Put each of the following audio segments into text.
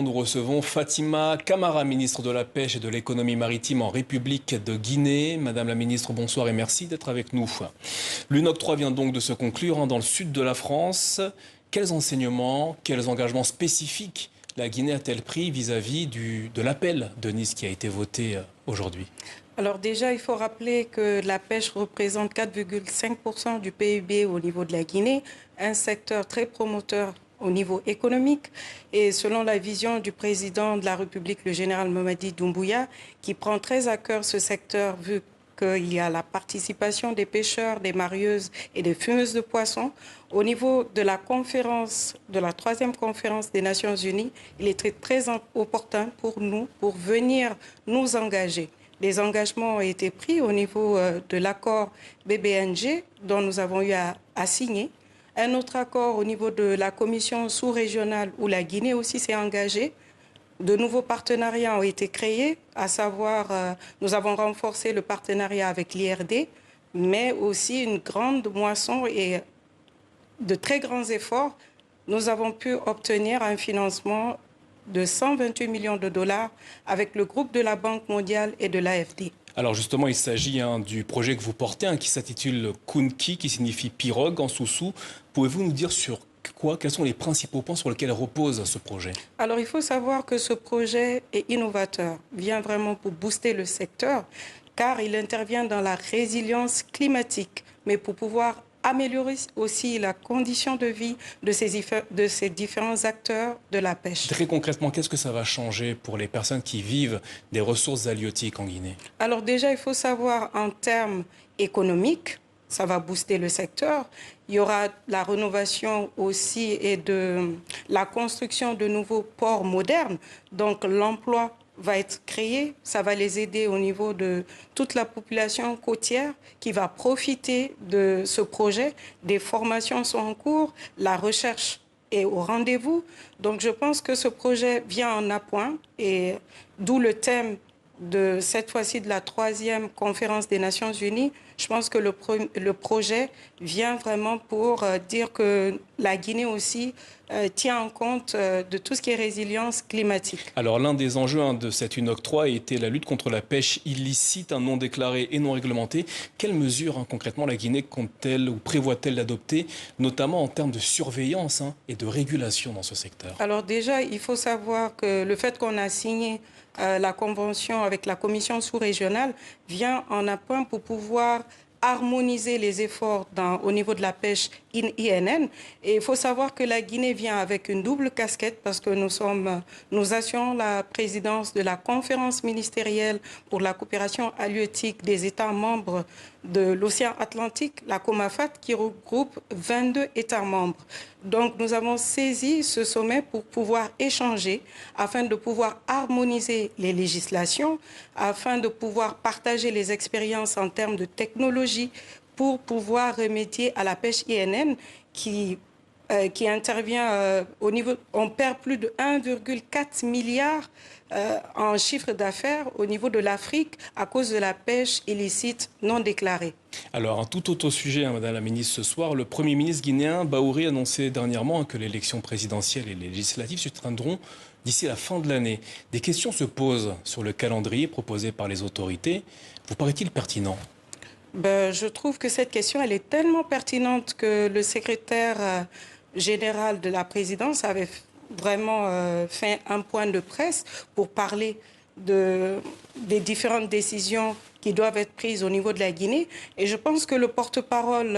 Nous recevons Fatima Camara, ministre de la Pêche et de l'Économie maritime en République de Guinée. Madame la ministre, bonsoir et merci d'être avec nous. L'UNOC 3 vient donc de se conclure dans le sud de la France. Quels enseignements, quels engagements spécifiques la Guinée a-t-elle pris vis-à-vis de l'appel de Nice qui a été voté aujourd'hui? Alors déjà, il faut rappeler que la pêche représente 4,5% du PIB au niveau de la Guinée, un secteur très promoteur au niveau économique. Et selon la vision du président de la République, le général Mamadi Doumbouya, qui prend très à cœur ce secteur vu qu'il y a la participation des pêcheurs, des marieuses et des fumeuses de poissons. Au niveau de la conférence, de la 3e conférence des Nations Unies, il est très opportun pour nous, pour venir nous engager. Les engagements ont été pris au niveau de l'accord BBNG dont nous avons eu à signer. Un autre accord au niveau de la commission sous-régionale où la Guinée aussi s'est engagée. De nouveaux partenariats ont été créés, à savoir, nous avons renforcé le partenariat avec l'IRD, mais aussi une grande moisson et de très grands efforts. Nous avons pu obtenir un financement de 128 millions de dollars avec le groupe de la Banque mondiale et de l'AFD. Alors justement, il s'agit du projet que vous portez, qui s'intitule Kunki, qui signifie pirogue en soussou. Pouvez-vous nous dire quels sont les principaux points sur lesquels repose ce projet? Alors, il faut savoir que ce projet est innovateur, vient vraiment pour booster le secteur, car il intervient dans la résilience climatique, mais pour pouvoir améliorer aussi la condition de vie de ces différents acteurs de la pêche. Très concrètement, qu'est-ce que ça va changer pour les personnes qui vivent des ressources halieutiques en Guinée? Alors déjà, il faut savoir en termes économiques, ça va booster le secteur. Il y aura la rénovation aussi et de la construction de nouveaux ports modernes. Donc l'emploi va être créé. Ça va les aider au niveau de toute la population côtière qui va profiter de ce projet. Des formations sont en cours. La recherche est au rendez-vous. Donc je pense que ce projet vient en appoint et d'où le thème de cette fois-ci de la 3e conférence des Nations Unies. Je pense que le projet vient vraiment pour dire que la Guinée aussi tient en compte de tout ce qui est résilience climatique. Alors l'un des enjeux de cette UNOC 3 était la lutte contre la pêche illicite, non déclarée et non réglementée. Quelles mesures concrètement la Guinée compte-t-elle ou prévoit-elle d'adopter, notamment en termes de surveillance et de régulation dans ce secteur? Alors déjà, il faut savoir que le fait qu'on a signé la convention avec la commission sous-régionale vient en appoint pour pouvoir harmoniser les efforts au niveau de la pêche INN. Et il faut savoir que la Guinée vient avec une double casquette parce que nous assurons la présidence de la conférence ministérielle pour la coopération halieutique des États membres de l'océan Atlantique, la COMAFAT, qui regroupe 22 États membres. Donc nous avons saisi ce sommet pour pouvoir échanger, afin de pouvoir harmoniser les législations, afin de pouvoir partager les expériences en termes de technologie pour pouvoir remédier à la pêche INN qui intervient au niveau... On perd plus de 1,4 milliard en chiffre d'affaires au niveau de l'Afrique à cause de la pêche illicite non déclarée. Alors, un tout autre sujet, Madame la Ministre, ce soir, le Premier ministre guinéen Bahouri a annoncé dernièrement que l'élection présidentielle et les législatives se tiendront d'ici la fin de l'année. Des questions se posent sur le calendrier proposé par les autorités. Vous paraît-il pertinent? Je trouve que cette question, elle est tellement pertinente que le secrétaire général de la présidence avait vraiment fait un point de presse pour parler des différentes décisions qui doivent être prises au niveau de la Guinée. Et je pense que le porte-parole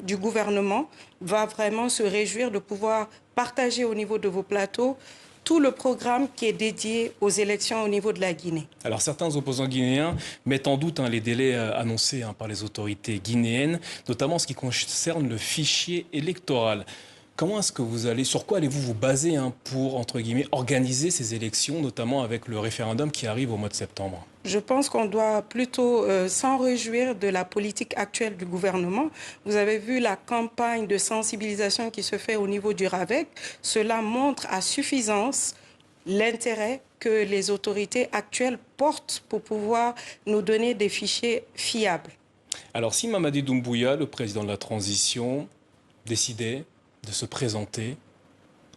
du gouvernement va vraiment se réjouir de pouvoir partager au niveau de vos plateaux tout le programme qui est dédié aux élections au niveau de la Guinée. Alors certains opposants guinéens mettent en doute les délais annoncés par les autorités guinéennes, notamment en ce qui concerne le fichier électoral. Comment est-ce que sur quoi allez-vous vous baser pour, entre guillemets, organiser ces élections, notamment avec le référendum qui arrive au mois de septembre? Je pense qu'on doit plutôt s'en réjouir de la politique actuelle du gouvernement. Vous avez vu la campagne de sensibilisation qui se fait au niveau du RAVEC. Cela montre à suffisance l'intérêt que les autorités actuelles portent pour pouvoir nous donner des fichiers fiables. Alors si Mamadi Doumbouya, le président de la transition, décidait de se présenter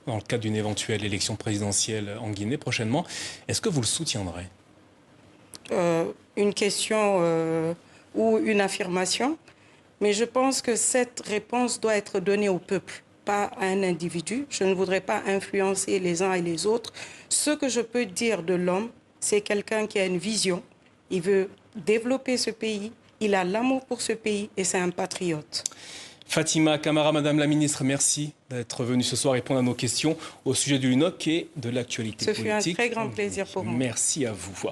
dans le cadre d'une éventuelle élection présidentielle en Guinée prochainement. Est-ce que vous le soutiendrez? Une question ou une affirmation, mais je pense que cette réponse doit être donnée au peuple, pas à un individu. Je ne voudrais pas influencer les uns et les autres. Ce que je peux dire de l'homme, c'est quelqu'un qui a une vision, il veut développer ce pays, il a l'amour pour ce pays et c'est un patriote. Fatima Camara, Madame la Ministre, merci d'être venue ce soir répondre à nos questions au sujet du LUNOC et de l'actualité politique. Ce fut un très grand plaisir pour moi. Merci à vous.